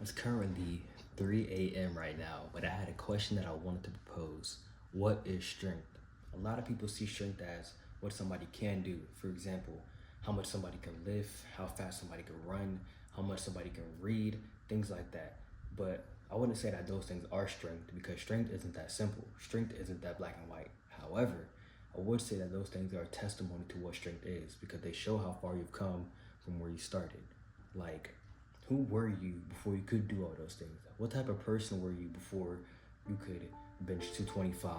It's currently 3 a.m. right now, but I had a question that I wanted to propose. What is strength? A lot of people see strength as what somebody can do. For example, how much somebody can lift, how fast somebody can run, how much somebody can read, things like that. But I wouldn't say that those things are strength because strength isn't that simple. Strength isn't that black and white. However, I would say that those things are a testimony to what strength is because they show how far you've come from where you started. Like, who were you before you could do all those things? What type of person were you before you could bench 225,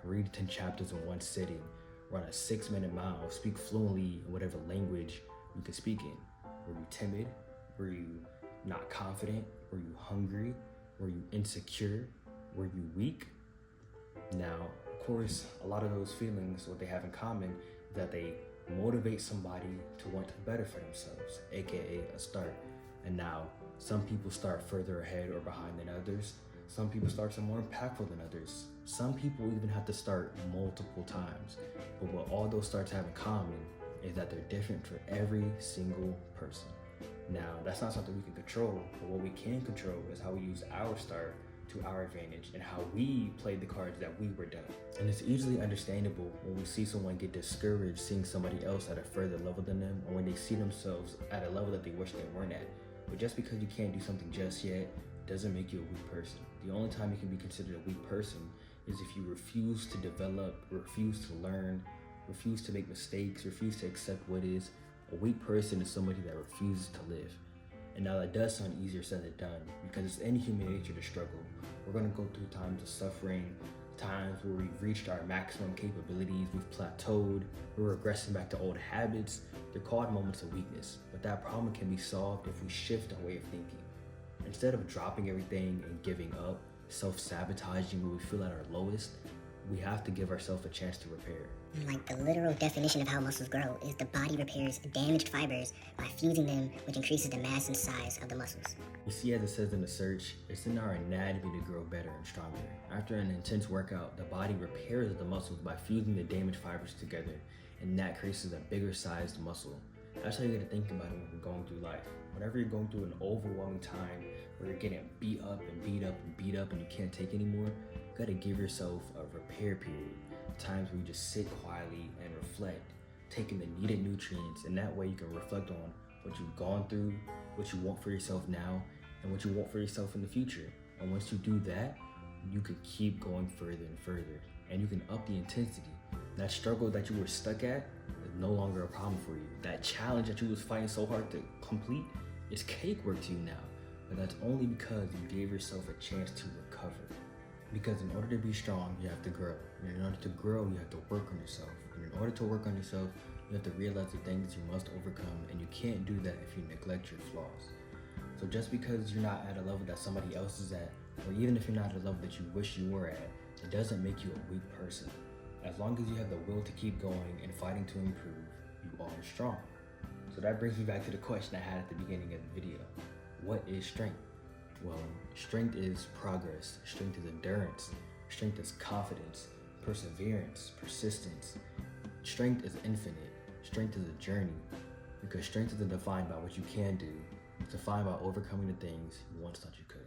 read 10 chapters in one sitting, run a 6-minute mile, speak fluently in whatever language you could speak in? Were you timid? Were you not confident? Were you hungry? Were you insecure? Were you weak? Now, of course, a lot of those feelings, what they have in common is that they motivate somebody to want better for themselves, aka a start. And now, some people start further ahead or behind than others. Some people start some more impactful than others. Some people even have to start multiple times. But what all those starts have in common is that they're different for every single person. Now, that's not something we can control, but what we can control is how we use our start to our advantage and how we played the cards that we were dealt. And it's easily understandable when we see someone get discouraged seeing somebody else at a further level than them, or when they see themselves at a level that they wish they weren't at. But just because you can't do something just yet doesn't make you a weak person. The only time you can be considered a weak person is if you refuse to develop, refuse to learn, refuse to make mistakes, refuse to accept what is. A weak person is somebody that refuses to live. And now that does sound easier said than done because it's in human nature to struggle. We're gonna go through times of suffering, times where we've reached our maximum capabilities, we've plateaued, we're regressing back to old habits. They're called moments of weakness, but that problem can be solved if we shift our way of thinking. Instead of dropping everything and giving up, self-sabotaging when we feel at our lowest, we have to give ourselves a chance to repair. Like the literal definition of how muscles grow is the body repairs damaged fibers by fusing them, which increases the mass and size of the muscles. You see, as it says in the search, it's in our anatomy to grow better and stronger. After an intense workout, the body repairs the muscles by fusing the damaged fibers together, and that creates a bigger sized muscle. That's how you gotta think about it when we're going through life. Whenever you're going through an overwhelming time where you're getting beat up and beat up and beat up and you can't take anymore, you gotta give yourself a repair period. Times where you just sit quietly and reflect, taking the needed nutrients, and that way you can reflect on what you've gone through, what you want for yourself now, and what you want for yourself in the future. And once you do that, you can keep going further and further, and you can up the intensity. That struggle that you were stuck at is no longer a problem for you. That challenge that you was fighting so hard to complete is cake work to you now. But that's only because you gave yourself a chance to recover. Because in order to be strong, you have to grow. And in order to grow, you have to work on yourself. And in order to work on yourself, you have to realize the things you must overcome, and you can't do that if you neglect your flaws. So just because you're not at a level that somebody else is at, or even if you're not at a level that you wish you were at, it doesn't make you a weak person. As long as you have the will to keep going and fighting to improve, you are strong. So that brings me back to the question I had at the beginning of the video. What is strength? Well, strength is progress, strength is endurance, strength is confidence, perseverance, persistence. Strength is infinite, strength is a journey, because strength isn't defined by what you can do, it's defined by overcoming the things you once thought you could.